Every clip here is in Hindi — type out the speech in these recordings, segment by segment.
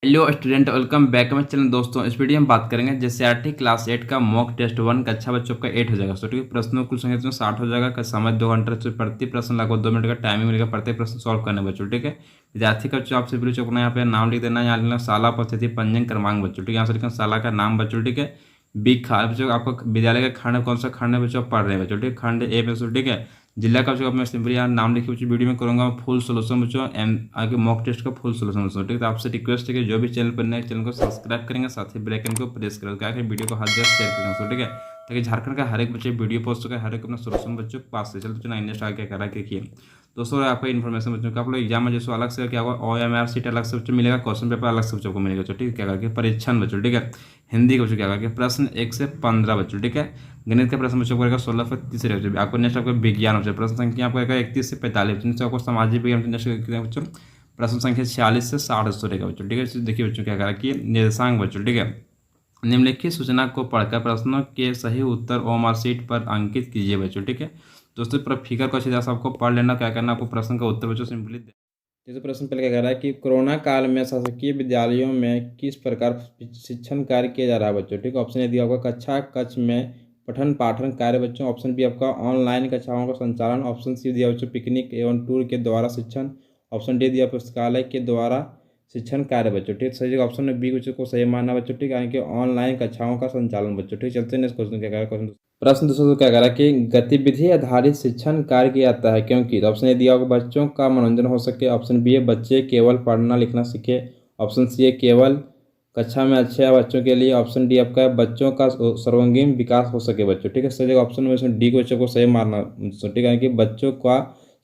Hello student, welcome back my channel. दोस्तों, इस वीडियो में बात करेंगे जेसीईआरटी क्लास 8 का मॉक टेस्ट 1 कक्षा बच्चों का 8 हो जाएगा। सो ठीक है, प्रश्नों कुल संख्या 60 हो जाएगा। का समय 2 घंटे से प्रति प्रश्न लगभग 2 मिनट का टाइमिंग मिलेगा प्रत्येक प्रश्न सॉल्व करने बच्चों। ठीक है, विद्यार्थी का बच्चों आपसे वीडियो चुकना, यहाँ पे नाम लिख देना, यहाँ लिखना शाला उपस्थिति पंजीयन क्रमांक बच्चों। ठीक है, यहाँ से लिखना शाला का नाम बच्चों। ठीक है, बी खा बच्चों आपको विद्यालय का खंड कौन सा खंड है बच्चों पढ़ रहे हैं बच्चों। ठीक है, खंड ए बच्चों। ठीक है, जिला का बच्चों मैं सिंपली यहाँ नाम लिखे बच्चों वीडियो में करूँगा फुल सोल्यूशन बच्चों, आगे मॉक टेस्ट का फुल सोल्यूशन बच्चों। ठीक है, तो आपसे रिक्वेस्ट है कि जो भी चैनल पर नए चैनल को सब्सक्राइब करेंगे, साथ ही बेल आइकन को प्रेस करेंगे, क्या करें वीडियो को हर जगह शेयर करेंगे। ठीक है, ताकि झारखंड का हर एक बच्चे वीडियो पोस्ट होकर हर एक अपना सोल्यूशन बच्चों के पास से चलते चलो नेक्स्ट आगे क्या करा देखिए दोस्तों। आपका इन्फॉर्मेशन बच्चों का आप लोग एग्जाम में जैसे अलग से क्या होगा, OMR सीट अलग से बच्चों मिलेगा, क्वेश्चन पेपर अलग से बच्चों को मिलेगा। ठीक है, क्या करके परीक्षण बच्चों। ठीक है, हिंदी के बच्चों क्या करके प्रश्न 1 से 15 बच्चों। ठीक है, गणित का प्रश्न बच्चों को रहेगा 16 से 30 बच्चों। आपको नेक्स्ट आपको विज्ञान बच्चों प्रश्न संख्या आपको रहेगा 31 से 45 बच्चों। आपको सामाजिक विज्ञान नेक्स्ट बच्चों प्रश्न संख्या 46 से 60 बच्चों रहेगा बच्चों। ठीक है, देखिए बच्चों क्या करा कि निर्देशांक बच्चों। ठीक है, निम्नलिखित सूचना को पढ़कर प्रश्नों के सही उत्तर OMR शीट पर अंकित कीजिए बच्चों। ठीक है, दोस्तों पूरा फिगर को अच्छी तरह से आपको पढ़ लेना, क्या करना आपको प्रश्न का उत्तर बच्चों सिंपली। जैसे प्रश्न पहले क्या कह रहा है कि कोरोना काल में शासकीय विद्यालयों में किस प्रकार शिक्षण कार्य किया जा रहा है बच्चों। ठीक है, ऑप्शन ए दिया होगा कक्षा कक्ष में पठन पाठन कार्य बच्चों। ऑप्शन बी आपका ऑनलाइन कक्षाओं का संचालन। ऑप्शन सी दिया बच्चों पिकनिक एवं टूर के द्वारा शिक्षण। ऑप्शन डी दिया पुस्तकालय के द्वारा शिक्षण कार्य बच्चों। ठीक, सही जगह ऑप्शन बी बच्चों को सही मानना बच्चों। ठीक है, कि ऑनलाइन कक्षाओं का संचालन बच्चों। ठीक, चलते हैं क्वेश्चन क्या कह रहा है। क्वेश्चन प्रश्न दोस्तों क्या कह रहा है कि गतिविधि आधारित शिक्षण कार्य किया जाता है क्योंकि। तो ऑप्शन ए दिया होगा बच्चों का मनोरंजन हो सके। ऑप्शन बी है बच्चे केवल पढ़ना लिखना सीखे। ऑप्शन सी है केवल कक्षा में अच्छे बच्चों के लिए। ऑप्शन डी आपका है बच्चों का सर्वांगीण विकास हो सके बच्चों। ठीक है, सही जगह ऑप्शन में डी को बच्चों को सही मारना। ठीक है, कि बच्चों का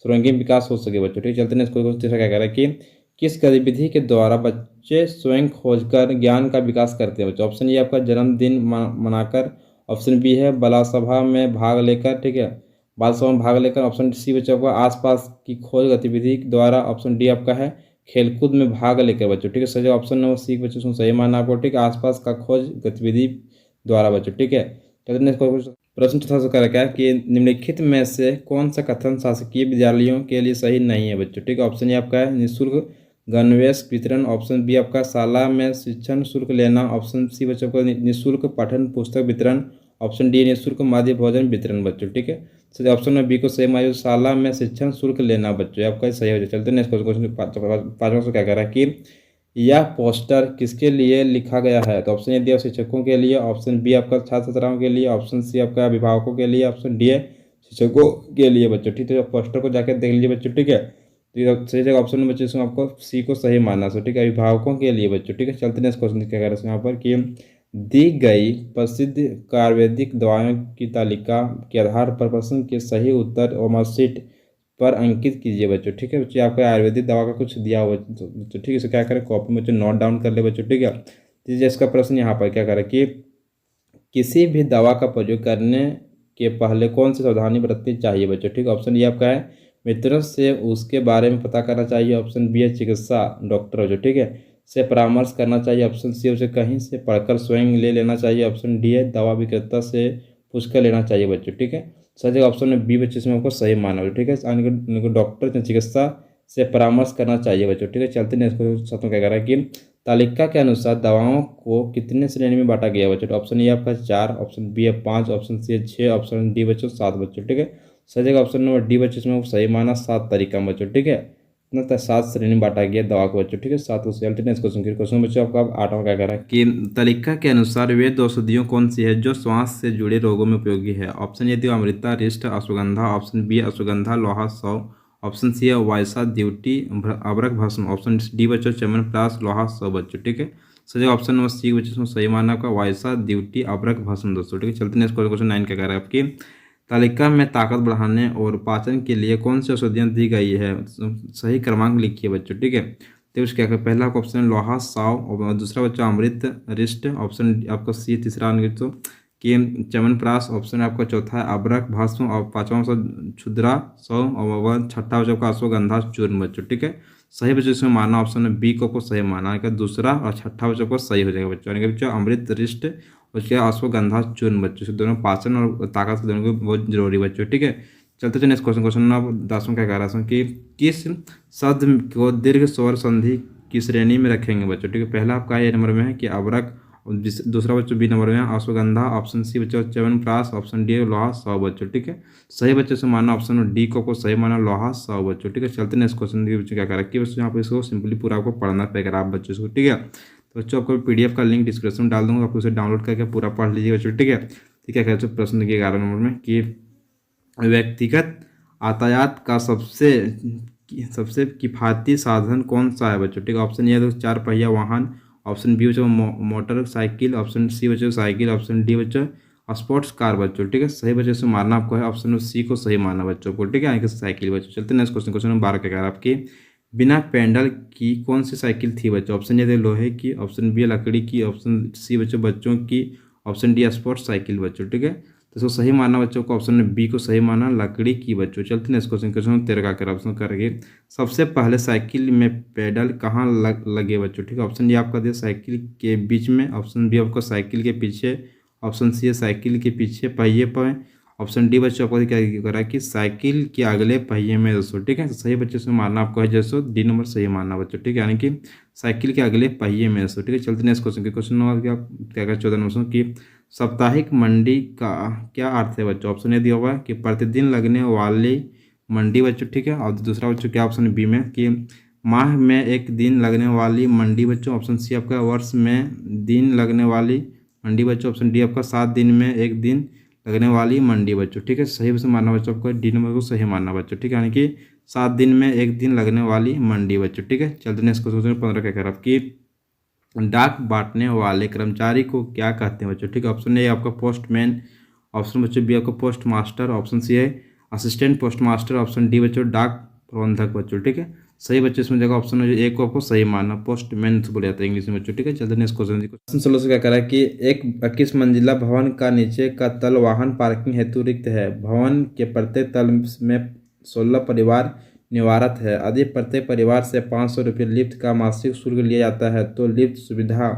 सर्वांगीण विकास हो सके बच्चों। ठीक है, चलते हैं इसको तीसरा क्या कह रहा है कि किस गतिविधि के द्वारा बच्चे स्वयं खोजकर ज्ञान का विकास करते हैं बच्चों। ऑप्शन ए आपका जन्मदिन मनाकर। ऑप्शन बी है बाल सभा में भाग लेकर। ठीक है, बाल सभा में भाग लेकर। ऑप्शन सी बच्चों का आसपास की खोज गतिविधि द्वारा। ऑप्शन डी आपका है खेलकूद में भाग लेकर बच्चों। ठीक है, सही ऑप्शन नंबर सी बच्चों को सही मानना आपको। ठीक है, आसपास का खोज गतिविधि द्वारा बच्चों। ठीक है, प्रश्न चौथा से क्या है कि निम्नलिखित में से कौन सा कथन शासकीय विद्यालयों के लिए सही नहीं है बच्चों। ठीक है, ऑप्शन ए आपका है निःशुल्क गणवेश वितरण। ऑप्शन बी आपका शाला में शिक्षण शुल्क लेना। ऑप्शन सी बच्चों को निःशुल्क पठन पुस्तक वितरण। ऑप्शन डी निःशुल्क माध्य भोजन वितरण बच्चों। ठीक है, सही ऑप्शन में बी को सही माना, शाला में शिक्षण शुल्क लेना बच्चों। आपका सही हो जाए। चलते नेक्स्ट क्वेश्चन पाँचवा से क्या कह रहा है कि यह पोस्टर किसके लिए लिखा गया है। तो ऑप्शन ए दिया शिक्षकों के लिए। ऑप्शन बी आपका छात्र छात्राओं के लिए। ऑप्शन सी आपका अभिभावकों के लिए। ऑप्शन डी है शिक्षकों के लिए बच्चों। ठीक है, पोस्टर को जाकर देख लीजिए बच्चों। ठीक है, तो ये सही जगह ऑप्शन में बच्चों इसमें आपको सी को सही मानना। सो ठीक है, अभिभावकों के लिए बच्चों। ठीक है, चलते हैं क्वेश्चन क्या कह रहे हैं यहाँ पर कि दी गई प्रसिद्ध आयुर्वेदिक दवाओं की तालिका के आधार पर प्रश्न के सही उत्तर OMR शीट पर अंकित कीजिए बच्चों। ठीक है, बच्चों आपको आयुर्वेदिक दवा का कुछ दिया हुआ बच्चों। ठीक है, इसे क्या करें कॉपी में बच्चों नोट डाउन कर ले बच्चों। ठीक है, तो इसका प्रश्न यहाँ पर क्या करें कि किसी भी दवा का प्रयोग करने के पहले कौन सी सावधानी बरतनी चाहिए बच्चों। ठीक है, ऑप्शन ये आपका है मित्रों से उसके बारे में पता करना चाहिए। ऑप्शन बी है चिकित्सा डॉक्टर जो। ठीक है, से परामर्श करना चाहिए। ऑप्शन सी उसे कहीं से पढ़कर स्वयं ले लेना चाहिए। ऑप्शन डी है दवा विक्रेता से पूछकर लेना चाहिए बच्चों। ठीक है, सही ऑप्शन में बी बच्चों इसमें आपको सही माना। ठीक है, डॉक्टर चिकित्सा से परामर्श करना चाहिए बच्चों। ठीक है, चलते हैं इसको साथ में क्या कह रहा है कि तालिका के अनुसार दवाओं को कितने श्रेणी में बांटा गया बच्चों। ऑप्शन ए आपका 4। ऑप्शन बी है 5। ऑप्शन सी है 6। ऑप्शन डी बच्चों 7 बच्चों। ठीक है, सही जगह ऑप्शन नंबर डी बच्चों इसमें सही माना 7 तरीका बच्चों। ठीक है, इतना 7 श्रेणी में बांटा गया दवा को बच्चों। ठीक है, 7 क्वेश्चन बच्चों आपका 8वां क्या कह रहा है कि तालिका के अनुसार वे औषधियों कौन सी है जो श्वास से जुड़े रोगों में उपयोगी है। ऑप्शन ए दिया अमृता रिष्ट अश्वगंधा। ऑप्शन बी अश्वगंधा लोहा 100। ऑप्शन सी है वायसा द्यूटी अबरक भस्म। ऑप्शन डी बच्चों चमन प्रास लोहा 100 बच्चों। ठीक है, सही ऑप्शन नंबर सी बच्चों सही माना आपका वायसा द्यूटी अबरक भस्म दोस्तों। ठीक है, चलते नेक्स्ट क्वेश्चन 9 क्या कह रहा है आपकी तालिका में ताकत बढ़ाने और पाचन के लिए कौन सी औषधियाँ दी गई है। सही क्रमांक लिखिए बच्चों। ठीक है, तो उसके क्या पहला ऑप्शन लोहा 100 और दूसरा बच्चा अमृत रिष्ट। ऑप्शन आपका सी तीसरा तो कि च्यवनप्राश। ऑप्शन आपका चौथा है अबरक भस्म और पांचवा क्षुद्रा 100 और छठा बच्चों का अश्वगंधा चूर्ण बच्चों। ठीक है, सही बच्चों इसमें माना ऑप्शन में बी को सही माना है, दूसरा और छठा बच्चों को सही हो जाएगा बच्चों। यानी कि बच्चों अमृत रिष्ट उसके अश्वगंधा चूर्ण बच्चों से दोनों पाचन और ताकत दोनों को बहुत जरूरी बच्चों। ठीक है, चलते नेक्स्ट क्वेश्चन। क्वेश्चन नंबर 10 क्या कह रहा है कि किस शब्द को दीर्घ स्वर संधि की श्रेणी में रखेंगे बच्चों, ठीक है। पहला आपका ए नंबर में है कि अबरक, और दूसरा बच्चों बी नंबर में है अश्वगंधा, ऑप्शन सी बच्चों च्यवनप्राश, ऑप्शन डी लोहा 100 बच्चों, ठीक है। सही बच्चों से मानना ऑप्शन डी को सही माना लोहा 100 बच्चों, ठीक है। चलते हैं इस क्वेश्चन के बच्चों क्या कर रखिए बच्चों, यहाँ पर इसको सिंपली पूरा आपको पढ़ना पड़ेगा आप बच्चों को, ठीक है। तो बच्चों आपको पीडीएफ का लिंक डिस्क्रिप्शन में डाल दूंगा, आप उसे डाउनलोड करके पूरा पढ़ लीजिए बच्चों, ठीक है। ठीक है। कहते प्रश्न देखिए 11 नंबर में कि व्यक्तिगत यातायात का सबसे किफ़ायती साधन कौन सा है बच्चों, ठीक है। ऑप्शन ए तो 4 पहिया वाहन, ऑप्शन बी बच्चों मोटरसाइकिल, ऑप्शन सी बच्चों साइकिल, ऑप्शन डी बच्चों स्पोर्ट्स कार बच्चों, ठीक है। सही बच्चों से मारना आपको है ऑप्शन सी को सही मारना बच्चों को, ठीक है, यानी कि साइकिल बच्चों। चलते नेक्स्ट क्वेश्चन, क्वेश्चन नंबर 12 क्या कह रहा है आपकी, बिना पेंडल की कौन सी साइकिल थी बच्चों। ऑप्शन ए थे लोहे की, ऑप्शन बी लकड़ी की, ऑप्शन सी बच्चों बच्चों की, ऑप्शन डी स्पोर्ट्स साइकिल बच्चों, ठीक है। तो इसको सही मानना बच्चों को ऑप्शन बी को सही माना लकड़ी की बच्चों। चलते हैं इस क्वेश्चन, क्वेश्चन 13 का कर ऑप्शन करेंगे, सबसे पहले साइकिल में पेडल कहाँ लगे बच्चों, ठीक है। ऑप्शन ए आपका दिया साइकिल के बीच में, ऑप्शन बी आपको साइकिल के पीछे, ऑप्शन सी है साइकिल के पीछे पहिए पर, ऑप्शन डी बच्चों आपको क्या करा है कि साइकिल के अगले पहिए में दोस्तों, ठीक है। तो सही बच्चों से मानना आपको है जैसो डी नंबर सही मानना बच्चों, ठीक है, यानी कि साइकिल के अगले पहिए में दोस्तों, ठीक है। चलते हैं इस क्वेश्चन के क्वेश्चन नंबर क्या क्या 14 नंबर की साप्ताहिक मंडी का क्या अर्थ है बच्चों। ऑप्शन ए दिया हुआ है कि प्रतिदिन लगने वाली मंडी बच्चों, ठीक है। और दूसरा बच्चों क्या ऑप्शन बी में कि माह में एक दिन लगने वाली मंडी बच्चों, ऑप्शन सी आपका वर्ष में दिन लगने वाली मंडी बच्चों, ऑप्शन डी आपका 7 दिन में एक दिन लगने वाली मंडी बच्चों, ठीक है। सही से मानना बच्चों आपको डी नंबर को सही मानना बच्चों, ठीक है, यानी कि 7 दिन में एक दिन लगने वाली मंडी बच्चों, ठीक है। चलते नेक्स्ट क्वेश्चन 15 क्या कह रहा है आपकी, डाक बांटने वाले कर्मचारी को क्या कहते हैं बच्चों, ठीक है। ऑप्शन ए आपका पोस्टमैन, ऑप्शन बच्चों बी आपका पोस्ट मास्टर, ऑप्शन सी है assistant post master, option D बच्चों डाक प्रबंधक बच्चों, ठीक है। सही बच्चों इसमें जगह ऑप्शन ए को आपको सही मानना, पोस्टमैन बोले जाता है इंग्लिश में बच्चों, ठीक है। चलते नेक्स्ट क्वेश्चन, क्वेश्चन 16 से क्या कह रहा है कि एक 21 मंजिला भवन का नीचे का तल वाहन पार्किंग हेतु रिक्त है, भवन के प्रत्येक तल में 16 परिवार निवारत है, यदि प्रत्येक परिवार से 500 रुपये लिफ्ट का मासिक शुल्क लिया जाता है तो लिफ्ट सुविधा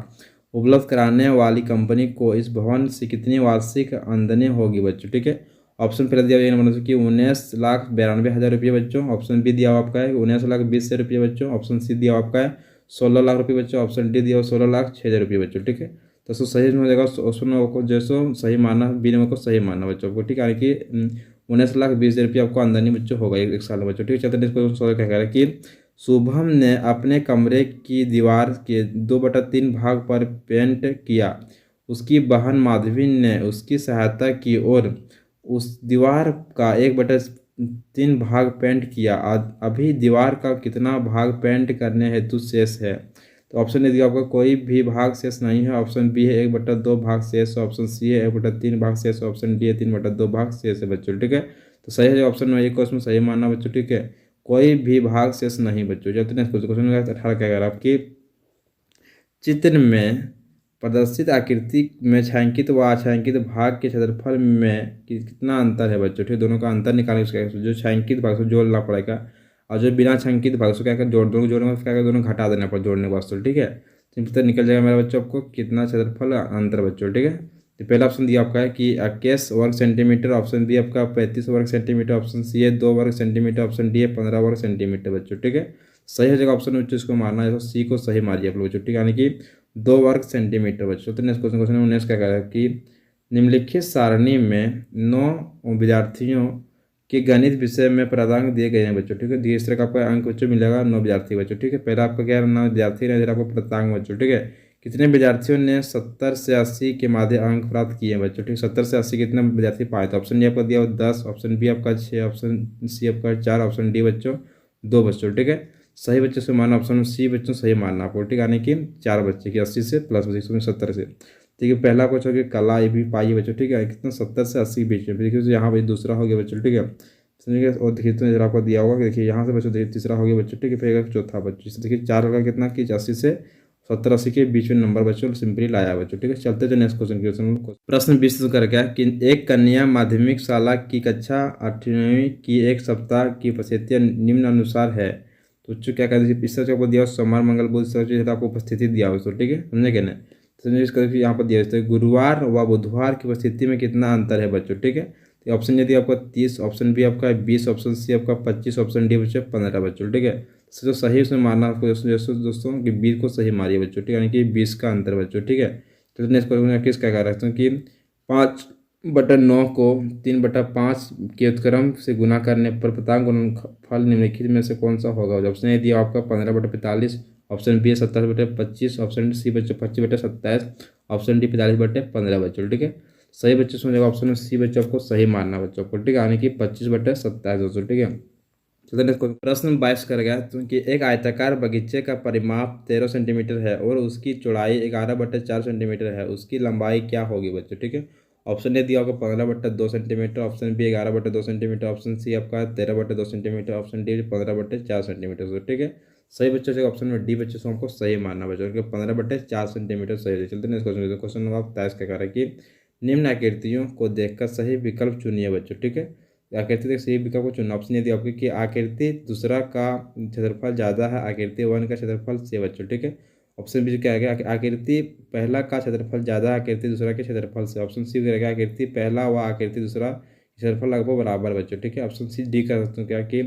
उपलब्ध कराने वाली कंपनी को इस भवन से कितनी वार्षिक आमदनी होगी बच्चों, ठीक है। ऑप्शन पहले दिया हुआ नंबर कि 19,92,000 रुपये बच्चों, ऑप्शन बी दिया हुआ आपका है 19,20,000 रुपये बच्चों, ऑप्शन सी दिया हुआ आपका है 16 लाख रुपये बच्चों, ऑप्शन डी दिया हुआ 16,06,000 रुपये बच्चों, ठीक है। तो उसको सही हो जाएगा, ऑप्शन को जैसो सही मानना, बी नंबर को सही मानना बच्चों को, ठीक है, कि 19,20,000 रुपये आपको आमदनी बच्चों होगा एक साल में बच्चों, ठीक है। चलते हैं इसको क्या कह रहा है कि शुभम ने अपने कमरे की दीवार के 2/3 भाग पर पेंट किया, उसकी बहन माधवी ने उसकी सहायता की और उस दीवार का 1/3 भाग पेंट किया, अभी दीवार का कितना भाग पेंट करने हेतु शेष है। तो ऑप्शन ए दिया आपका कोई भी भाग शेष नहीं है, ऑप्शन बी है 1/2 भाग शेष, ऑप्शन सी है 1/3 भाग शेष, ऑप्शन डी है 3/2 भाग शेष है बच्चों, ठीक है। तो सही है ऑप्शन में एक क्वेश्चन सही मानना बच्चों, ठीक है, कोई भी भाग शेष नहीं बच्चों। चलते हैं क्वेश्चन 18 क्या कह आपकी, चित्र में प्रदर्शित आकृति में छायांकित व अछायांकित भाग के क्षेत्रफल में कितना अंतर है बच्चों, ठीक है। दोनों का अंतर निकालने उसका जो छायांकित भाग से जोड़ना पड़ेगा और जो बिना छायांकित भाग से क्या कर जोड़ दोनों जोड़ने क्या कर दोनों घटा देना पड़ेगा जोड़ने के वास्ते, ठीक है। तो निकल जाएगा मेरा बच्चों आपको कितना क्षेत्रफल अंतर बच्चों, ठीक है। तो पहला ऑप्शन दिया आपका है कि 21 वर्ग सेंटीमीटर, ऑप्शन बी आपका 35 वर्ग सेंटीमीटर, ऑप्शन सी है 2 वर्ग सेंटीमीटर, ऑप्शन डी है 15 वर्ग सेंटीमीटर बच्चों, ठीक है। सही हो जाएगा ऑप्शन बच्चों इसको मारना है, तो सी को सही मारिए आप लोग बच्चों, ठीक है, यानी कि 2 वर्ग सेंटीमीटर बच्चों। तो नेक्स्ट क्वेश्चन 19 क्या कह रहा है कि निम्नलिखित सारणी में 9 विद्यार्थियों के गणित विषय में प्राधान्य दिए गए हैं बच्चों, ठीक है। इस तरह का आपका अंक बच्चों मिलेगा 9 विद्यार्थी बच्चों, ठीक है। पहला आपका क्या 9 विद्यार्थी है, आपको प्राधान्य बच्चों, ठीक है। कितने विद्यार्थियों ने 70 से 80 के माध्य अंक प्राप्त किए बच्चों, ठीक है। 70 से 80 कितने विद्यार्थी पाए, तो ऑप्शन ए आपका दिया 10, ऑप्शन बी आपका 6, ऑप्शन सी आपका 4, ऑप्शन डी बच्चों 2 बच्चों, ठीक है। सही बच्चों से मानना ऑप्शन सी बच्चों सही मानना आपको, ठीक है, यानी कि 4 बच्चे की 80 से प्लस बच्चे 70 से, ठीक है। पहला क्वेश्चन हो गया कला ये भी पाइए बच्चों, ठीक है, कितना 70 से 80 के बीच में, देखिए यहाँ भाई दूसरा हो गया बच्चों, ठीक है, समझिए। और देखिए तो इधर आपको दिया होगा कि देखिए यहाँ से बच्चों देखिए तीसरा हो गया बच्चों, ठीक है। फिर चौथा बच्चों देखिए 4 होगा कितना कि 80 से 70-80 के बीच में नंबर बच्चों सिंपली लाया बच्चों, ठीक है। चलते थे नेक्स्ट क्वेश्चन प्रश्न 20 कर क्या कि एक कन्या माध्यमिक शाला की कक्षा 8वीं की एक सप्ताह की उपस्थिति निम्नानुसार है, तो बच्चों क्या कहते हैं इस तरह से आपको दिया सोमवार मंगल बुध सर आपको उपस्थिति दिया हो, ठीक है, समझे क्या ना। समझिए इसका यहाँ पर दिया है गुरुवार व बुधवार की उपस्थिति में कितना अंतर है बच्चों, ठीक है। तो ऑप्शन यदि आपका 30, ऑप्शन बी आपका 20, ऑप्शन सी आपका 25, ऑप्शन डी बच्चों 15 बच्चों, ठीक है। जो सही उसमें मारना आपको दोस्तों कि 20 को सही मारिए बच्चों, ठीक है, यानी कि 20 का अंतर बच्चों, ठीक है। तो नेक्स्ट क्वेश्चन किस क्या कह रखता हूँ कि 5/9 को 3/5 के उत्क्रम से गुना करने पर प्राप्तांक गुणनफल निम्नलिखित में से कौन सा होगा। ऑप्शन ए दिया आपका 15/45, ऑप्शन बी 27/25, ऑप्शन सी बच्चों 25/27, ऑप्शन डी 45/15 बच्चों, ठीक है। सही बच्चों समझेगा ऑप्शन सी बच्चों आपको सही मानना बच्चों को, ठीक है, यानी कि 25/27 दोस्तों, ठीक है। चलिए नेक्स्ट प्रश्न 22 कर गया तो कि एक आयताकार बगीचे का परिमाप 13 सेंटीमीटर है और उसकी चौड़ाई 11/4 सेंटीमीटर है, उसकी लंबाई क्या होगी बच्चों, ठीक है। ऑप्शन ए दिया होगा 15/2 centimetre, option B 11/2 centimetre, option C आपका 13/2 सेंटीमीटर, ऑप्शन डी 15/4 सेंटीमीटर, ठीक है। सही बच्चों से ऑप्शन में डी बच्चों से हमको सही मानना बच्चों, 15/4 सेंटीमीटर सही है। चलते हैं क्वेश्चन, क्वेश्चन नंबर आप तय क्या करें कि निम्न आकृतियों को देखकर सही विकल्प चुनिए बच्चों, ठीक है। आकृति देख सही विकल्प को चुनना। ऑप्शन यदि आपके कि आकृति दूसरा का क्षेत्रफल ज़्यादा है, आकृति 1 का क्षेत्रफल से बच्चों, ठीक है। ऑप्शन बी क्या है आकृति पहला का क्षेत्रफल ज़्यादा है आकृति दूसरा के क्षेत्रफल से। ऑप्शन सी रहेगा आकृति पहला व आकृति दूसरा क्षेत्रफल लगभग बराबर बच्चों, ठीक है। ऑप्शन सी डी कर सकते हो क्या कि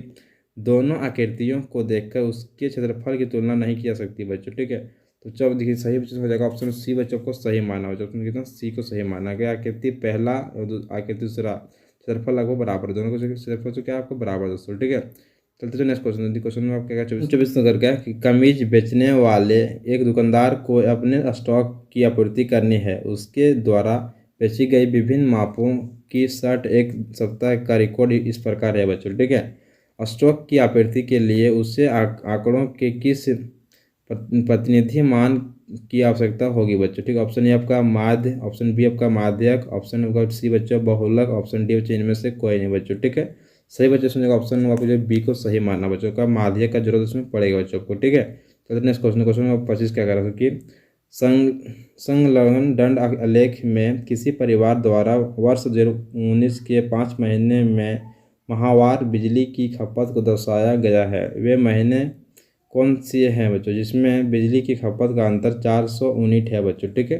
दोनों आकृतियों को देखकर उसके क्षेत्रफल की तुलना नहीं की जा सकती बच्चों, ठीक है। तो जब देखिए सही बच्चों हो जाएगा ऑप्शन सी बच्चों को सही माना बच्चों, ऑप्शन कितना सी को सही माना गया। आकृति पहला और आकृति दूसरा क्षेत्रफल लगभग बराबर, दोनों को क्षेत्रफल तो क्या आपको बराबर दोस्तों, ठीक है। चलते नेक्स्ट क्वेश्चन, क्वेश्चन में आपका क्या 24 नंबर का कि कमीज बेचने वाले एक दुकानदार को अपने स्टॉक की आपूर्ति करनी है, उसके द्वारा बेची गई विभिन्न मापों की शर्ट एक सप्ताह का रिकॉर्ड इस प्रकार है बच्चों, ठीक है। स्टॉक की आपूर्ति के लिए उसे आंकड़ों के किस प्रतिनिधि मान की आवश्यकता होगी बच्चों, ठीक है। ऑप्शन ए आपका माध्य, ऑप्शन बी आपका माध्यक, ऑप्शन आपका सी बच्चों बहुलक, ऑप्शन डी बच्चों इनमें से कोई नहीं बच्चों, ठीक है। सही बच्चों सुनिएगा ऑप्शन आपको जो बी को सही मानना बच्चों का, माध्यक का जरूरत उसमें पड़ेगा बच्चों को, ठीक है। तो नेक्स्ट क्वेश्चन नंबर 25 क्या कर रहा कि संलग्न दंड आलेख में किसी परिवार द्वारा वर्ष 2019 के 5 महीने में माहवार बिजली की खपत को दर्शाया गया है। वे महीने कौन सी हैं बच्चों जिसमें बिजली की खपत का अंतर 400 यूनिट है बच्चों, ठीक है।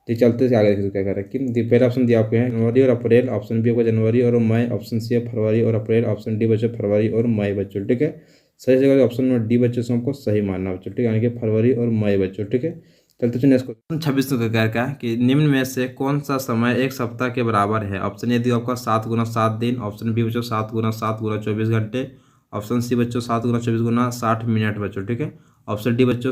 तो चलते से आगे क्या कर रहे हैं कि पहला ऑप्शन दिया आपके हैं जनवरी और अप्रैल, ऑप्शन बी आपका जनवरी और मई, ऑप्शन सी फरवरी और अप्रैल, ऑप्शन डी बच्चों फरवरी और मई बच्चों, ठीक है। सही जगह ऑप्शन में डी बच्चों से हमको सही मानना बच्चों, ठीक है, यानी कि फरवरी और मई बच्चों, ठीक है। चलते नेक्स्ट क्वेश्चन 26 का कि निम्न में से कौन सा समय एक सप्ताह के बराबर है। ऑप्शन ए दिया आपका 7 × 7 दिन, ऑप्शन बी बच्चों 7 × 7 × 24 घंटे, ऑप्शन सी बच्चों 7 × 24 × 60 मिनट बच्चों, ठीक है। ऑप्शन डी बच्चों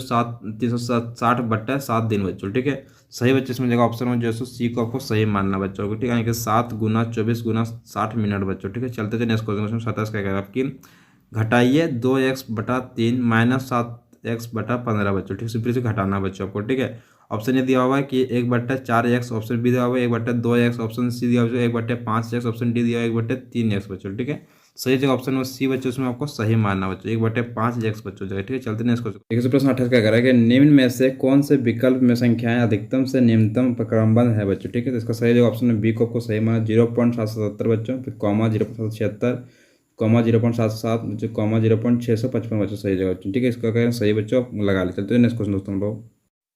360/7 दिन बच्चों, ठीक है। सही बच्चों इसमें जगह ऑप्शन में जो सी को आपको सही मानना बच्चों को, ठीक है, यानी कि 7 × 24 × 60 मिनट बच्चों, ठीक है। चलते थे नेक्स्ट क्वेश्चन 27 क्या कहेगा आपकी घटाइए 2x/3 - 7x/15 बच्चों, ठीक है। सिंपली से घटाना बच्चों आपको, ठीक है। ऑप्शन ये दिया हुआ है कि 1/4x, ऑप्शन बी दिया हुआ है 1/2x, ऑप्शन सी दिया हुआ है 1/5x, ऑप्शन डी दिया हुआ है 1/3x बच्चों, ठीक है। सही जगह ऑप्शन में सी बच्चों उसमें आपको सही मानना बच्चों 1/5x बच्चों जगह, ठीक है। चलते हैं इसको प्रश्न 28 क्या कह रहा है कि निम्न में से कौन से विकल्प में संख्याएं अधिकतम से निम्नतम क्रमबद्ध है बच्चों, ठीक है। तो इसका सही जगह ऑप्शन में बी को आपको सही माना 0.777 बच्चों, फिर कॉमा 0.776, कॉमा 0.77 बच्चों, कॉमा 0.655 बच्चों सही जगह, ठीक है। इसका कहें सही बच्चों लगा ले। चलते हैं नेक्स्ट क्वेश्चन दोस्तों लोग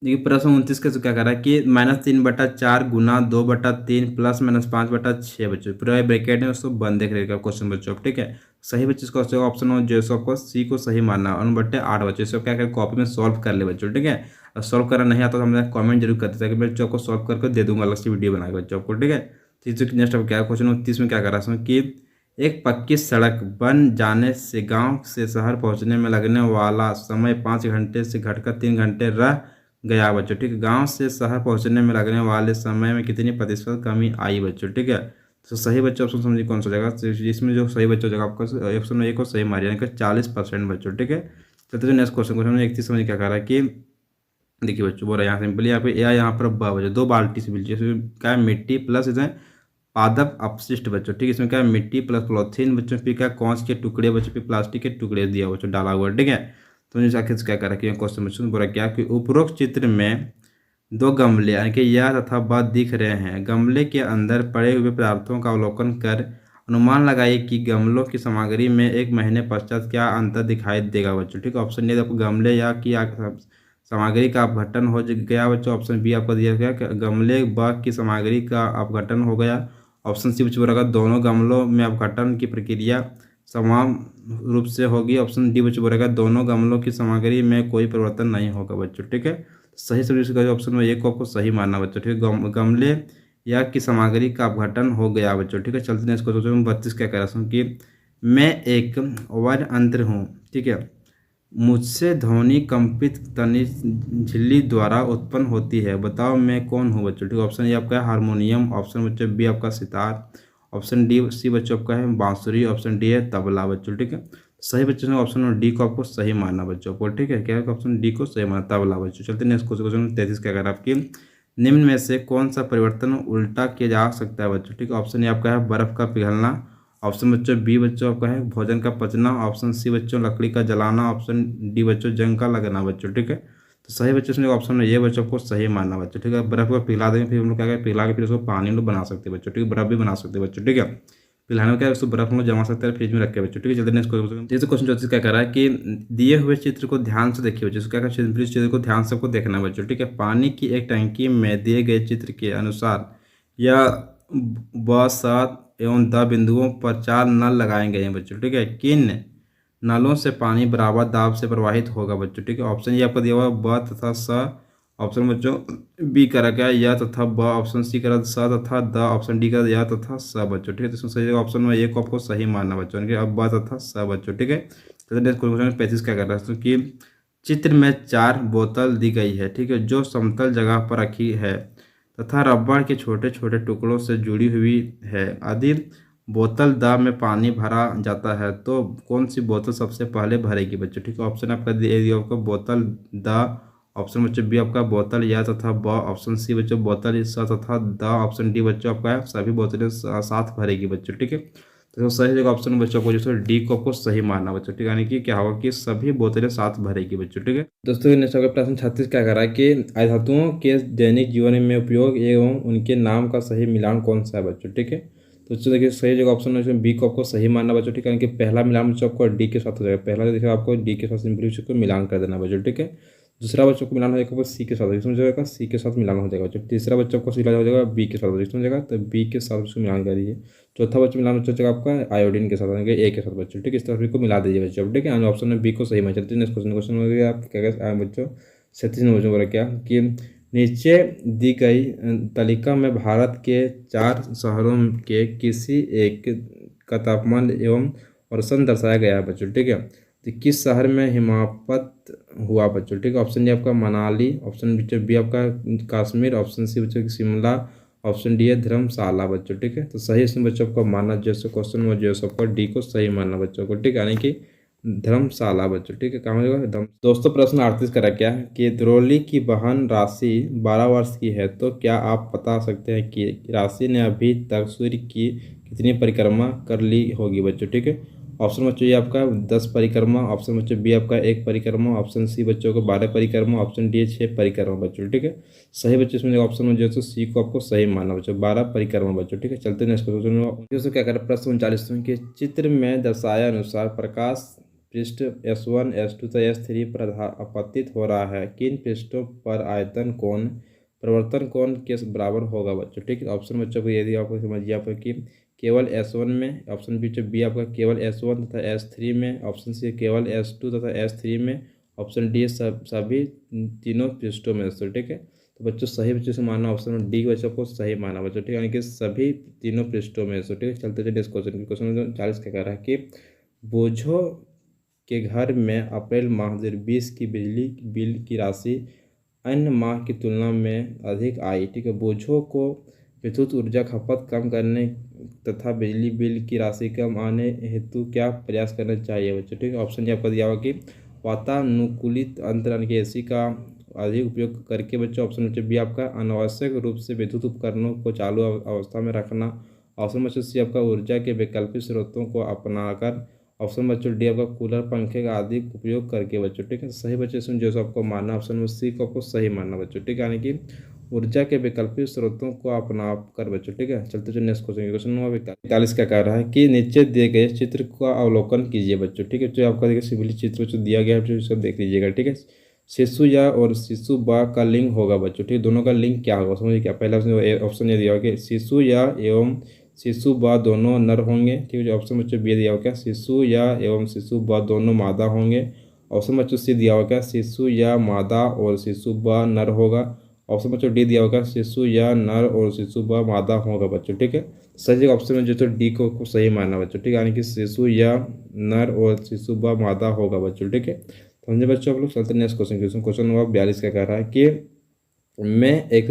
देखिए प्रश्न 29 का क्या कर रहा है कि -3/4 गुना 2/3 ±5/6 बच्चों पूरा ब्रैकेट में उसको बंद देख रहेगा क्वेश्चन बच्चों, ठीक है। सही बच्चों इसका ऑप्शन हो जो आपको सी को सही मानना 1/8 बच्चों। इसको क्या करें कॉपी में सॉल्व कर ले बच्चों, ठीक है। और सॉल्व करना नहीं आता तो हमें कमेंट जरूर करते हैं कि बच्चों को सॉल्व करके दे दूंगा अलग से वीडियो बना के बच्चों को, ठीक है। नेक्स्ट अब क्या क्वेश्चन 29 में क्या कर रहा है कि एक पक्की सड़क बन जाने से गाँव से शहर पहुँचने में लगने वाला समय 5 घंटे से घटकर 3 घंटे रह गया बच्चों, ठीक है। गांव से शहर पहुंचने में लगने वाले समय में कितनी प्रतिशत कमी आई बच्चों, ठीक है। तो सही बच्चों ऑप्शन समझिए कौन सा जगह जिसमें जो सही बच्चों जगह आपका ऑप्शन में एक को सही मारिए यानी कि 40% बच्चों, ठीक है। चलते नेक्स्ट क्वेश्चन 31 समझिए क्या कह रहा है कि देखिए बच्चों बोल रहा है यहाँ सिंपली यहाँ पे यहाँ पर बच्चों 2 बाल्टी से मिलती है, इसमें क्या है मिट्टी प्लस इसमें पादप अपशिष्ट बच्चों, ठीक है। इसमें क्या है मिट्टी प्लस पॉलीथीन बच्चों, फिर क्या कांच के टुकड़े बच्चों, फिर प्लास्टिक के टुकड़े दिया बच्चों डाला हुआ, ठीक है। तो मुझे आखिर क्या कर रखी है क्वेश्चन बच्चों बोला क्या कि उपरोक्त चित्र में 2 गमले यानी कि यह तथा वह दिख रहे हैं। गमले के अंदर पड़े हुए पदार्थों का अवलोकन कर अनुमान लगाइए कि गमलों की सामग्री में 1 महीने पश्चात क्या अंतर दिखाई देगा बच्चों, ठीक है। ऑप्शन ए आपको गमले या की सामग्री का अपघटन हो गया बच्चों, ऑप्शन बी आपको दिया गया कि गमले व की सामग्री का अपघटन हो गया, ऑप्शन सी बच्चों बोला दोनों गमलों में अपघटन की प्रक्रिया समान रूप से होगी। ऑप्शन डी बच्चों बोलेगा दोनों गमलों की सामग्री में कोई परिवर्तन नहीं होगा बच्चों, ठीक है। सही सभी इसका ऑप्शन में एक को आपको सही मानना बच्चों, ठीक है। गमले या की सामग्री का अपघटन हो गया बच्चों, ठीक है। चलते हैं इसको क्वेश्चन 32 क्या कह रहा हूँ कि मैं एक वन यंत्र हूँ, ठीक है। मुझसे ध्वनि कंपित तनि झिल्ली द्वारा उत्पन्न होती है, बताओ मैं कौन हूँ बच्चों, ठीक है। ऑप्शन ए आपका है हारमोनियम, ऑप्शन बच्चों बी आपका सितार, ऑप्शन डी सी बच्चों आपका है बांसुरी, ऑप्शन डी है तबला बच्चों, ठीक है। सही बच्चों ने ऑप्शन डी को आपको सही मानना बच्चों को, ठीक है। क्या है ऑप्शन डी को सही मानना तबला बच्चों। चलते नेक्स्ट क्वेश्चन 33 क्या कर आपकी निम्न में से कौन सा परिवर्तन उल्टा किया जा सकता है बच्चों, ठीक है। ऑप्शन ए आपका है बर्फ का पिघलना, ऑप्शन बच्चों बी बच्चों आपका है भोजन का पचना, ऑप्शन सी बच्चों लकड़ी का जलाना, ऑप्शन डी बच्चों जंग का लगना बच्चों, ठीक है। तो सही बच्चों से ऑप्शन में ये बच्चों को सही मानना बच्चों, ठीक है। बर्फ को पिघला देंगे फिर हम लोग क्या करें पिघला के फिर उसको पानी हम लोग बना सकते हैं बच्चों, ठीक है। बर्फ भी बना सकते हैं बच्चों, ठीक है। पिघलाने में क्या है उसको बर्फ हम लोग जमा सकते हैं फ्रिज में रख के बच्चों, ठीक है। जल्दी नेक्स्ट क्वेश्चन जैसे क्वेश्चन 34 क्या कर रहा है कि दिए हुए चित्र को ध्यान से देखिए बच्चों, क्या प्लीज चित्र को ध्यान से आपको देखना है बच्चों, ठीक है। पानी की एक टंकी में दिए गए चित्र के अनुसार या ब सात एवं द बिंदुओं पर 4 नल लगाए गए हैं बच्चों, ठीक है। किन नलों से पानी बराबर दाब से प्रवाहित होगा बच्चों, ठीक है। ऑप्शन ये आपको दिया हुआ ब तथा स, ऑप्शन बच्चों बी करा गया या तथा ब, ऑप्शन सी करा स तथा द, ऑप्शन डी करा या तथा स बच्चों, ठीक है। तो इसमें सही ऑप्शन में एक को आपको सही मानना बच्चों, ठीक है। अब ब तथा स बच्चों, ठीक है। तो नेक्स्ट क्वेश्चन 35 क्या कर रहा है कि चित्र में 4 बोतल दी गई है, ठीक है, जो समतल जगह पर रखी है तथा रबड़ के छोटे छोटे टुकड़ों से जुड़ी हुई है। यदि बोतल द में पानी भरा जाता है तो कौन सी बोतल सबसे पहले भरेगी बच्चों, ठीक है। ऑप्शन आपका दिया आपको बोतल द, ऑप्शन बच्चों बी आपका बोतल या तथा ब, ऑप्शन सी बच्चों बोतल स तथा द, ऑप्शन डी बच्चों आपका सभी बोतलें साथ भरेगी बच्चों, ठीक है। तो सही जगह ऑप्शन बच्चों को जो डी को आपको सही मानना बच्चों, ठीक है। यानी कि क्या होगा कि सभी बोतलें साथ भरेगी बच्चों, ठीक है। दोस्तों नेक्स्ट आपका प्रश्न 36 क्या कर रहा है कि अधातुओं के दैनिक जीवन में उपयोग एवं उनके नाम का सही मिलान कौन सा है बच्चों, ठीक है। तो उससे देखिए सही जगह ऑप्शन है बी को आपको सही मानना बच्चों, ठीक है। यानी कि पहला मिलान बच्चों आपको डी के साथ हो जाएगा, पहला देखिए आपको डी के साथ सिंपली को मिलान कर देना बच्चों, ठीक है। दूसरा बच्चों को मिलान हो जाएगा सी के साथ, इसमें जाएगा सी के साथ मिलान हो जाएगा बच्चों। तीसरा बच्चों को मिलान हो जाएगा बी के साथ, इसमें जाएगा तो बी के साथ उसको मिलान कर दीजिए। चौथा बच्चों मिलान बच्चों जाएगा आपका आयोडीन के साथ, यानी कि ए के साथ बच्चों, ठीक है। इस तरह को मिला दीजिए बच्चों, ठीक है। ऑप्शन में बी को सही मान चलते हैं। नेक्स्ट क्वेश्चन हो गया आप क्या कहते बच्चों 37 नंबर बोला क्या कि नीचे दी गई तालिका में भारत के 4 शहरों के किसी एक का तापमान एवं वर्षण दर्शाया गया है बच्चों, ठीक है। तो किस शहर में हिमपात हुआ बच्चों, ठीक है। ऑप्शन डी आपका मनाली, ऑप्शन बी आपका कश्मीर, ऑप्शन सी बच्चों शिमला, ऑप्शन डी है धर्मशाला बच्चों, ठीक है। तो सही इसमें बच्चों को मानना जैसे क्वेश्चन में जो सबका डी को सही मानना बच्चों को, ठीक है। यानी कि धर्मशाला बच्चों, ठीक है। कहाँ होगा दोस्तों प्रश्न 38 करा क्या है कि द्रोली की बहन राशि 12 वर्ष की है, तो क्या आप बता सकते हैं कि राशि ने अभी तक सूर्य की कितनी परिक्रमा कर ली होगी बच्चों, ठीक है। ऑप्शन बच्चों ये आपका 10 परिक्रमा, ऑप्शन बच्चों बी आपका 1 परिक्रमा, ऑप्शन सी बच्चों को 12 परिक्रमा, ऑप्शन डी 6 परिक्रमा बच्चों, ठीक है। सही बच्चों इसमें ऑप्शन में जो है सी को आपको सही मानना बच्चों 12 परिक्रमा बच्चों, ठीक है। चलते नेक्स्ट क्वेश्चन दोस्तों क्या करें प्रश्न 39 के चित्र में दर्शाया अनुसार प्रकाश पृष्ठ S1 S2 तथा S3 पर आपतित हो रहा है, किन पृष्ठों पर आयतन कोण परिवर्तन कोण के बराबर होगा बच्चों, ठीक है। ऑप्शन बच्चों को यदि आपको समझिए आप कि केवल S1 में, ऑप्शन बी आपका केवल S1 तथा S3 में, ऑप्शन सी केवल S2 तथा S3 में, ऑप्शन डी सभी तीनों पृष्ठों में, ठीक है। तो बच्चों सही बच्चों से मानना ऑप्शन डी बच्चों को सही माना बच्चों, ठीक है। यानी कि सभी तीनों पृष्ठों में, ठीक है। चलते चलिए इस क्वेश्चन 40 क्या कह रहा है कि बोझों के घर में अप्रैल माह 2020 की बिजली बिल की राशि अन्य माह की तुलना में अधिक आई, ठीक है। बोझों को विद्युत ऊर्जा खपत कम करने तथा बिजली बिल की राशि कम आने हेतु क्या प्रयास करना चाहिए बच्चों, ठीक है। ऑप्शन आपका दिया हुआ कि वातानुकूलित यंत्र यानी कि AC का अधिक उपयोग करके बच्चों, ऑप्शन बच्चों बी आपका अनावश्यक रूप से विद्युत उपकरणों को चालू अवस्था में रखना, ऑप्शन बच्चों सी आपका ऊर्जा के वैकल्पिक स्रोतों को अपनाकर, ऑप्शन बच्चों डी आपका कूलर पंखे का अधिक उपयोग करके बच्चों, ठीक है। सही बच्चों इसमें जो आपको मानना ऑप्शन में सी को आपको सही मानना बच्चों, ठीक है। यानी कि ऊर्जा के वैकल्पिक स्रोतों को अपना कर बच्चों, ठीक है। चलते चलिए नेक्स्ट क्वेश्चन नंबर 41 का कह रहा है कि नीचे दिए गए चित्र का अवलोकन कीजिए बच्चों, ठीक है। जो आपका देखिए सिविली चित्र जो दिया गया है उसको देख लीजिएगा, ठीक है। शिशु या और शिशु बा का लिंग होगा बच्चों, ठीक है। दोनों का लिंग क्या होगा समझिए क्या। पहला ऑप्शन ये दिया होगा कि शिशु या एवं शिशु व दोनों नर होंगे। ठीक है, जो ऑप्शन बच्चों बी दिया हुआ क्या, शिशु या एवं शिशु व दोनों मादा होंगे। ऑप्शन बच्चों सी दिया हुआ क्या, शिशु या मादा और शिशु व नर होगा। ऑप्शन बच्चों डी दिया होगा, शिशु या नर और शिशु व मादा होगा बच्चों। ठीक है, सही ऑप्शन में जो तो डी को सही मानना बच्चों। ठीक है, यानी कि शिशु या नर और शिशु व मादा होगा बच्चों। ठीक है, समझे बच्चों आप लोग। चलते नेक्स्ट क्वेश्चन। क्वेश्चन नंबर 42 का कह रहा है कि मैं एक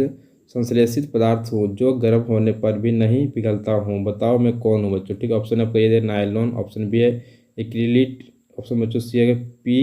संश्लेषित पदार्थ हूँ जो गर्म होने पर भी नहीं पिघलता हूँ, बताओ मैं कौन हूँ बच्चों। ठीक है, ऑप्शन आपका ये है नायलॉन, ऑप्शन बी है एक्रिलिक, ऑप्शन बच्चों सी है पी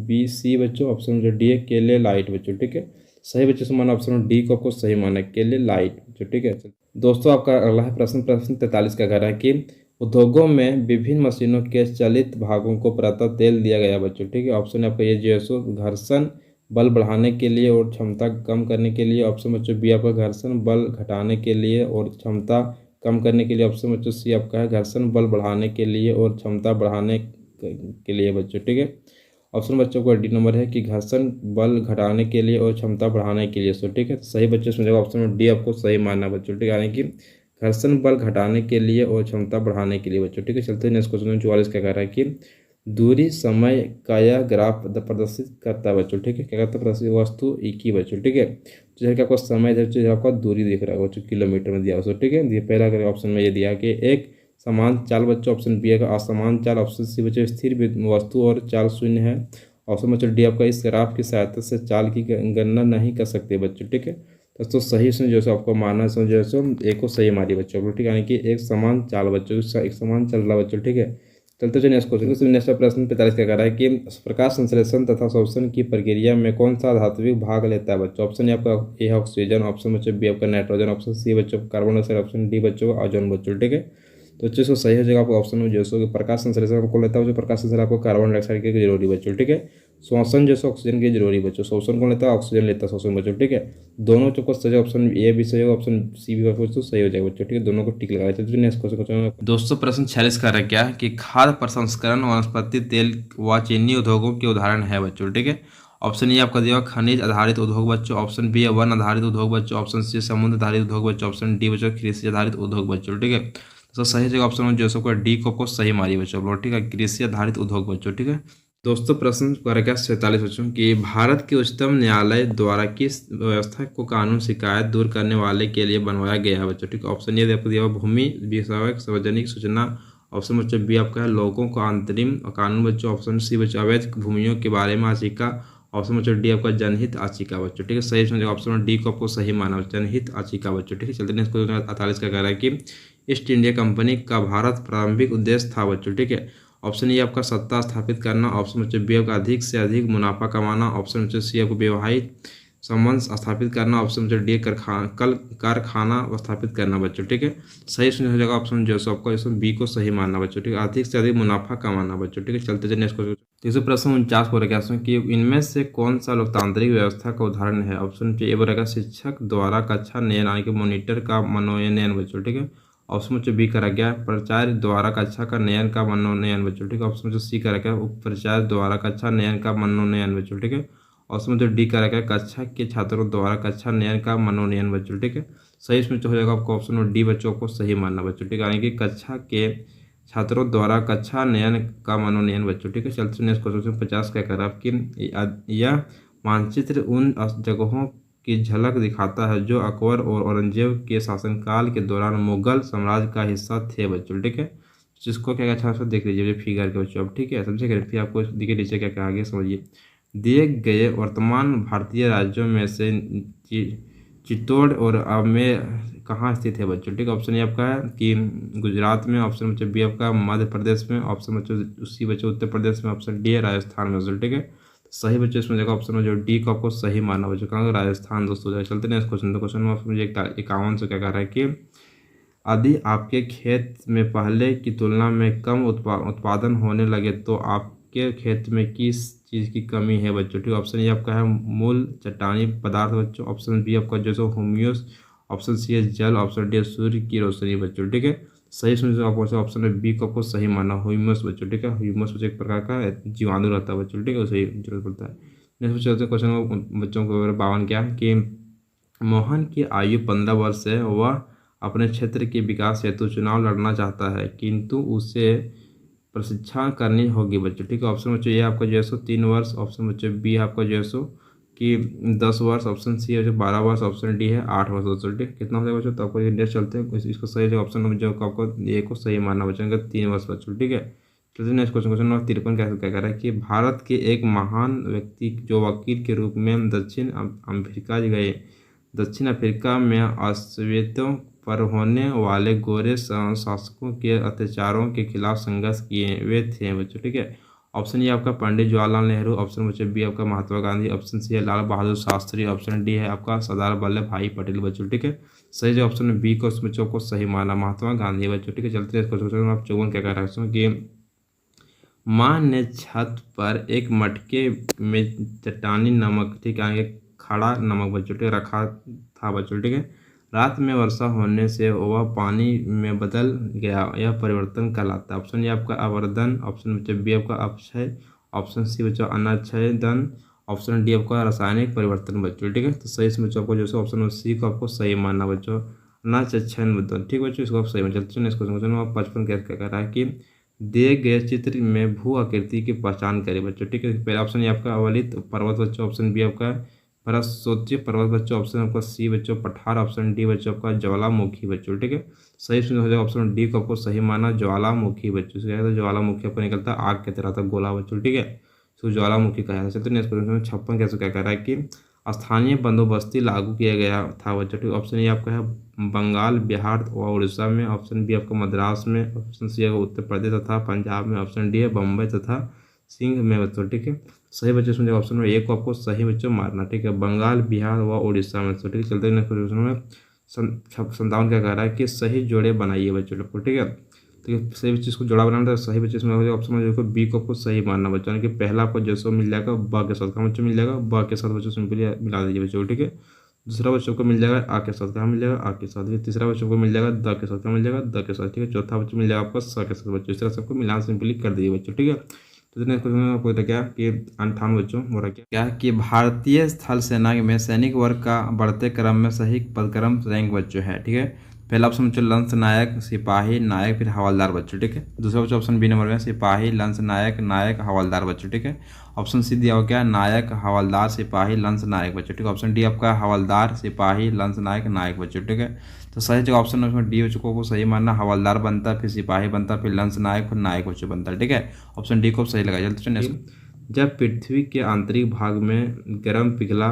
बी सी बच्चों, ऑप्शन जो डी है केले लाइट बच्चों। ठीक है, सही बच्चों से माना ऑप्शन डी को आपको सही माना है, केले लाइट बच्चों। ठीक है दोस्तों, आपका अगला है प्रश्न 43 का कह रहा है कि उद्योगों में विभिन्न मशीनों के चलित भागों को प्रातः तेल दिया गया बच्चों। ठीक है, ऑप्शन आपका ये जो घर्षण बल बढ़ाने के लिए और क्षमता कम करने के लिए। ऑप्शन बच्चों बी आपका घर्षण बल घटाने के लिए और क्षमता कम करने के लिए। ऑप्शन बच्चों सी आपका है घर्षण बल बढ़ाने के लिए और क्षमता बढ़ाने के लिए बच्चों। ठीक है, ऑप्शन बच्चों का डी नंबर है कि घर्षण बल घटाने के लिए और क्षमता बढ़ाने के लिए। सो ठीक है, तो सही बच्चों समझेगा ऑप्शन डी आपको सही मानना बच्चों। ठीक है, यानी कि घर्षण बल घटाने के लिए और क्षमता बढ़ाने के लिए बच्चों। ठीक है, चलते हैं नेक्स्ट क्वेश्चन 44 का कह रहा है कि दूरी समय का यह ग्राफ प्रदर्शित करता है बच्चों। ठीक है, क्या करता है प्रदर्शित, वस्तु एक ही बच्चों। ठीक है, जैसे कि आपको समय जो आपका दूरी दिख रहा है बच्चों किलोमीटर में दिया बच्चों। ठीक है, ये पहला ऑप्शन में ये दिया कि एक समान चाल बच्चों, ऑप्शन बी है असमान चाल, ऑप्शन सी बच्चों स्थिर वस्तु और चाल शून्य है। ऑप्शन बच्चों डी आपका इस ग्राफ की सहायता से चाल की गणना नहीं कर सकते बच्चों। ठीक है, तो सही सुन जो आपको मानना है जो एक को सही मारी बच्चों। ठीक है, यानी कि एक समान चाल बच्चों, एक समान चल रहा बच्चों। ठीक है, चलते चलिए नेक्स्ट क्वेश्चन। नेक्स्ट प्रश्न 45 का कह रहा है कि प्रकाश संश्लेषण तथा शोषण की प्रक्रिया में कौन सा धात्विक भाग लेता है बच्चों। ऑप्शन आपका ए है ऑक्सीजन, ऑप्शन बच्चों बी आपका नाइट्रोजन, ऑप्शन सी बच्चों कार्बन डाइऑक्साइड, ऑप्शन डी बच्चों ओजोन बच्चों। ठीक है, तो बच्चों इसको सही हो जाएगा आपको ऑप्शन में जो सो प्रकाश संश्लेषण आपको लेता है, जो प्रकाश संश्लेषण आपको कार्बन डाइऑक्साइड की जरूरी बच्चों। ठीक है, श्वसन जैसे ऑक्सीजन की जरूरी बच्चों, शोषण कौन लेता है, ऑक्सीजन लेता है शोषण बच्चों। ठीक है, दोनों को सही, ऑप्शन ए भी सही होगा, ऑप्शन सी भी बच्चों सही हो जाएगा बच्चों। ठीक है, दोनों को टिक लगा देते हैं। नेक्स्ट क्वेश्चन दोस्तों प्रश्न 46 का है क्या कि खाद्य प्रसंस्करण वनस्पति तेल व चीनी उद्योगों के उदाहरण है बच्चों। ठीक है, ऑप्शन ए आपका दिया खनिज आधारित उद्योग बच्चों, ऑप्शन बी है वन आधारित उद्योग बच्चों, ऑप्शन सी समुद्र आधारित उद्योग बच्चों, ऑप्शन डी बच्चों कृषि आधारित उद्योग बच्चों। ठीक है, तो सही जगह ऑप्शन में जो सबका डी को सही मारी बच्चों आप लोग। ठीक है, कृषि आधारित उद्योग बच्चों। ठीक है दोस्तों, प्रश्न कर क्या 47 बच्चों कि भारत के उच्चतम न्यायालय द्वारा किस व्यवस्था को कानून शिकायत दूर करने वाले के लिए बनवाया गया है बच्चों। ठीक है, ऑप्शन ए आपको दिया भूमि विषयक सार्वजनिक सूचना, ऑप्शन बच्चों बी आपका है लोगों को अंतरिम कानून बच्चों, ऑप्शन सी बच्चों अवैध भूमियों के बारे में याचिका, ऑप्शन बच्चों डी आपका जनहित याचिका बच्चों। ठीक है, सही समझेगा ऑप्शन डी को आपको सही माना जनहित याचिका बच्चों। ठीक है, चलते हैं 48 का कह रहा है कि ईस्ट इंडिया कंपनी का भारत प्रारंभिक उद्देश्य था बच्चों। ठीक है, ऑप्शन ए आपका सत्ता स्थापित करना, ऑप्शन बच्चों बी आपका अधिक से अधिक मुनाफा कमाना, ऑप्शन बच्चों सी आपको वैवाहिक संबंध स्थापित करना, ऑप्शन बच्चों डी कारखाना स्थापित करना बच्चों। ठीक है, सही सुन हो जाएगा ऑप्शन जो आपको इसमें बी को सही मानना बच्चों। ठीक है, अधिक से अधिक मुनाफा कमाना बच्चों। ठीक है, चलते चलिए नेक्स्ट क्वेश्चन। तीसरे प्रश्न 49 को क्या कि इनमें से कौन सा लोकतांत्रिक व्यवस्था का उदाहरण है। ऑप्शन ए रहेगा शिक्षक द्वारा कक्षा नयन यानी कि मॉनिटर का मनोनयन बच्चों। ठीक है, ऑप्शन बच्चों बी करा गया प्राचार्य द्वारा कक्षा का नयन का मनोनयन बच्चों। ठीक है, ऑप्शन बच्चों सी करा गया उपाचार्य द्वारा कक्षा नयन का मनोनयन बच्चों। ठीक है, ऑप्शन बच्चों डी करा गया कक्षा के छात्रों द्वारा कक्षा नयन का मनोनयन बच्चों। ठीक है, सही इसमें हो जाएगा आपको ऑप्शन डी बच्चों को सही मानना बच्चों। ठीक है, यानी कि कक्षा के छात्रों द्वारा कक्षा नयन का मनोनयन बच्चों। ठीक है, चलते नेक्स्ट क्वेश्चन 50 का कह रहा है कि यह मानचित्र उन जगहों की झलक दिखाता है जो अकबर और औरंगजेब के शासनकाल के दौरान मुगल साम्राज्य का हिस्सा थे बच्चों। ठीक है, जिसको क्या अच्छा सा देख लीजिए फिगर के बच्चों। अब ठीक है, समझे क्या, फिर आपको देखिए नीचे क्या कहा गया समझिए। दिए गए वर्तमान भारतीय राज्यों में से चित्तौड़ और आमेर कहाँ स्थित है बच्चों। ठीक है, ऑप्शन ए आपका है कि गुजरात में, ऑप्शन बच्चों बी आपका मध्य प्रदेश में, ऑप्शन बच्चों उसी बच्चों उत्तर प्रदेश में, ऑप्शन डी है राजस्थान में बच्चों। ठीक है, सही बच्चों इसमें जगह ऑप्शन में जो डी को आपको सही मानना बच्चों, कहाँ राजस्थान दोस्तों जाए। चलते हैं इस क्वेश्चन। तो क्वेश्चन में मुझे 51 से क्या कह रहा है कि यदि आपके खेत में पहले की तुलना में कम उत्पादन होने लगे तो आपके खेत में किस चीज़ की कमी है बच्चों। ठीक है, ऑप्शन ए आपका है मूल चट्टानी पदार्थ बच्चों, ऑप्शन बी आपका जो सो ह्यूमस, ऑप्शन सी है जल, ऑप्शन डी है सूर्य की रोशनी बच्चों। ठीक है, सही सुन आपको ऑप्शन में बी को आपको सही मानना ह्यूमस बच्चों। ठीक है, ह्यूमस बच्चों एक प्रकार का जीवाणु रहता है बच्चों। ठीक है, सही जरूरत पड़ता है। नेक्स्ट बच्चों क्वेश्चन बच्चों को 52 क्या कि मोहन की आयु 15 वर्ष है, वह अपने क्षेत्र के विकास हेतु चुनाव लड़ना चाहता है, किंतु उसे प्रशिक्षण करनी होगी बच्चों। ठीक है, ऑप्शन बच्चों ए आपका जो है सो 3 वर्ष, ऑप्शन बच्चों बी आपका जो है सो कि 10 वर्ष, ऑप्शन सी है जो 12 वर्ष, ऑप्शन डी है 8 वर्ष बच्चों। ठीक, कितना हो जाएगा बच्चों? तो आपको नेक्स्ट चलते हैं, इसको सही जो ऑप्शन जो आपको ए को सही मानना बच्चों, 3 वर्ष बच्चों। ठीक है, चलिए नेक्स्ट क्वेश्चन, क्वेश्चन नंबर 53 क्या कह रहा है कि भारत के एक महान व्यक्ति जो वकील के रूप में दक्षिण अफ्रीका में अश्वेतों पर होने वाले गोरे शासकों के अत्याचारों के खिलाफ संघर्ष किए, वे थे बच्चों। ठीक है, ऑप्शन ए आपका पंडित जवाहरलाल नेहरू, ऑप्शन बच्चों बी आपका महात्मा गांधी, ऑप्शन सी है लाल बहादुर शास्त्री, ऑप्शन डी है आपका सरदार वल्लभ भाई पटेल बच्चों। ठीक है, सही जो ऑप्शन बी को बच्चों को सही माना, महात्मा गांधी बच्चों। ठीक है, चलते हैं क्वेश्चन आप 54 क्या कह रहा है कि माँ ने छत पर एक मटके में चट्टानी नमक, ठीक है, एक खड़ा नमक बच्चों ठीक रखा था बच्चों। ठीक है, रात में वर्षा होने से वह पानी में बदल गया, यह परिवर्तन कहलाता है। ऑप्शन ए आपका आवर्धन, ऑप्शन बच्चों बी आपका अपक्षय, ऑप्शन सी बच्चों अनाच्छादन, ऑप्शन डी आपका रासायनिक परिवर्तन बच्चों। ठीक है, तो सही इसमें बच्चों आपको जो है ऑप्शन सी को आपको सही मानना बच्चों, अनाच्छादन बदल। ठीक बच्चों, इसको आप सही मान चलते हैं। इसको क्वेश्चन आप 55 क्या कह रहा है कि दिए गए चित्र में भू आकृति की पहचान करें बच्चों। ठीक है, पहला ऑप्शन ये आपका अवलित पर्वत बच्चों, ऑप्शन बी आपका बृहस्पति पर्वत बच्चों, ऑप्शन आपका सी बच्चों पठार, ऑप्शन डी बच्चों आपका ज्वालामुखी बच्चों। ठीक है, सही सुन हो जाएगा ऑप्शन डी को आपको सही माना, ज्वालामुखी बच्चों। क्या है, ज्वालामुखी आपको निकलता है आग की तरह था गोला बच्चों। ठीक है, इसको ज्वालामुखी कहा जाता है। चलते नेक्स्ट क्वेश्चन 56 कैसे क्या कह रहा है कि स्थानीय बंदोबस्ती लागू किया गया था बच्चों। ठीक, ऑप्शन ए आपका है बंगाल, बिहार और उड़ीसा में, ऑप्शन बी आपका मद्रास में, ऑप्शन सी है उत्तर प्रदेश तथा पंजाब में, ऑप्शन डी है बम्बई तथा सिंह में बच्चों। ठीक है, सही बच्चों सुन ऑप्शन में ए को आपको सही बच्चों मारना। ठीक है, बंगाल, बिहार व उड़ीसा में बच्चों। ठीक है, चलते नेक्स्ट क्वेश्चन में 57 क्या कह रहा है कि सही जोड़े बनाइए बच्चों लोग को। ठीक है, तो सही बच्चे इसको जोड़ा बनाना था, सही बच्चे इसमें ऑप्शन में जो बी को आपको सही मानना बच्चों, कि पहला आपको जो सो मिल जाएगा ब के साथ, कहाँ बच्चों मिल जाएगा ब के साथ बच्चों सिंपली मिला दीजिए बच्चों। ठीक है, दूसरा बच्चों को मिल जाएगा आ के साथ, कहाँ मिल जाएगा आ के साथ, तीसरा बच्चों को मिल जाएगा द के साथ, कहाँ मिल जाएगा द के साथ। ठीक है, चौथा बच्चों मिल जाएगा आपका स के साथ बच्चों। इस तरह सबको मिलान सिंपली कर दीजिए बच्चों। ठीक है, तो इतने क्वेश्चन आपको क्या कि 58 बच्चों हो रहा क्या कि भारतीय थल सेना में सैनिक वर्ग का बढ़ते क्रम में सही पदक्रम रैंक बच्चों है। ठीक है, पहला ऑप्शन बच्चों लंस नायक, सिपाही, नायक, फिर हवलदार बच्चों। ठीक है, दूसरा बच्चों ऑप्शन बी नंबर में सिपाही, लंस नायक, नायक, हवलदार बच्चों। ठीक है, ऑप्शन सी दिया हो क्या नायक, हवलदार, सिपाही, लंस नायक बच्चों। ठीक है, ऑप्शन डी आपका हवलदार, सिपाही, लंस नायक, नायक बच्चों। ठीक है, तो सही जो ऑप्शन है उसमें डी बच्चों को सही मानना, हवलदार बनता है, फिर सिपाही बनता है, फिर लंस नायक, फिर नायक बच्चों बनता है। ठीक है, ऑप्शन डी को सही लगा। चलते जब पृथ्वी के आंतरिक भाग में गर्म पिघला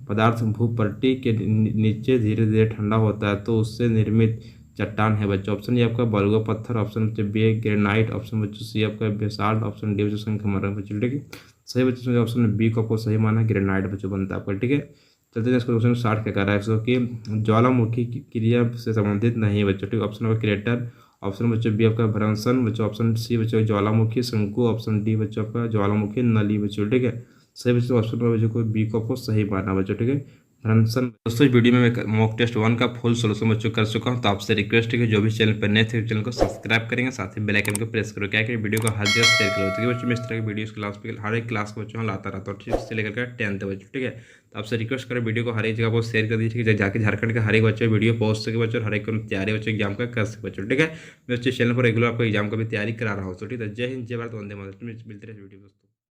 पदार्थ भूपट्टी के नीचे धीरे धीरे ठंडा होता है तो उससे निर्मित चट्टान है बच्चों। ऑप्शन ये आपका बलुआ पत्थर, ऑप्शन बच्चों बी ग्रेनाइट, ऑप्शन बच्चों सी आपका बेसाल्ट, ऑप्शन डी बच्चों संगमरमर बच्चों। ठीक है, सही बच्चों ऑप्शन बी को आपको सही माना, ग्रेनाइट बच्चों बनता है आपका। ठीक है, चलते हैं इसको क्वेश्चन 60 क्या कर रहा है इसको कि ज्वालामुखी की क्रिया से संबंधित नहीं बच्चों। ठीक है, ऑप्शन आपका क्रेटर, ऑप्शन बच्चों बी आपका भ्रंशन बच्चों, ऑप्शन सी बच्चों ज्वालामुखी शंकु, ऑप्शन डी बच्चों आपका ज्वालामुखी नली बच्चों। ठीक है, सही बच्चों ऑप्शन पर बच्चों को बी को आपको सही मानना बच्चों। ठीक है, भ्रंशन। दोस्तों इस वीडियो में मैं मॉक टेस्ट 1 का फुल सोल्यूशन बच्चों कर चुका हूं, तो आपसे रिक्वेस्ट है कि जो भी चैनल पर नए थे चैनल को सब्सक्राइब करेंगे, साथ ही बेल आइकन को प्रेस करो, क्या कि वीडियो को हर जगह शेयर करो। तो बच्चों मैं इस तरह की वीडियो क्लास पे हर एक क्लास को बच्चों लाता रहता हूँ, ठीक से लेकर 10th बच्चों। ठीक है, तो आपसे रिक्वेस्ट करें वीडियो को हर एक जगह को शेयर कर दीजिए, जाके झारखंड का हर एक बच्चे वीडियो पहुंच सके बच्चों, हर एक तैयारी बच्चों एग्जाम का कर सके बच्चों। ठीक है, मैं बच्चे चैनल पर रेगुलर आपको एग्जाम का भी तैयारी करा रहा हूँ। तो ठीक है, जय हिंद, जय भारत, वंदे मातरम। मिलते रहे वीडियो दोस्तों।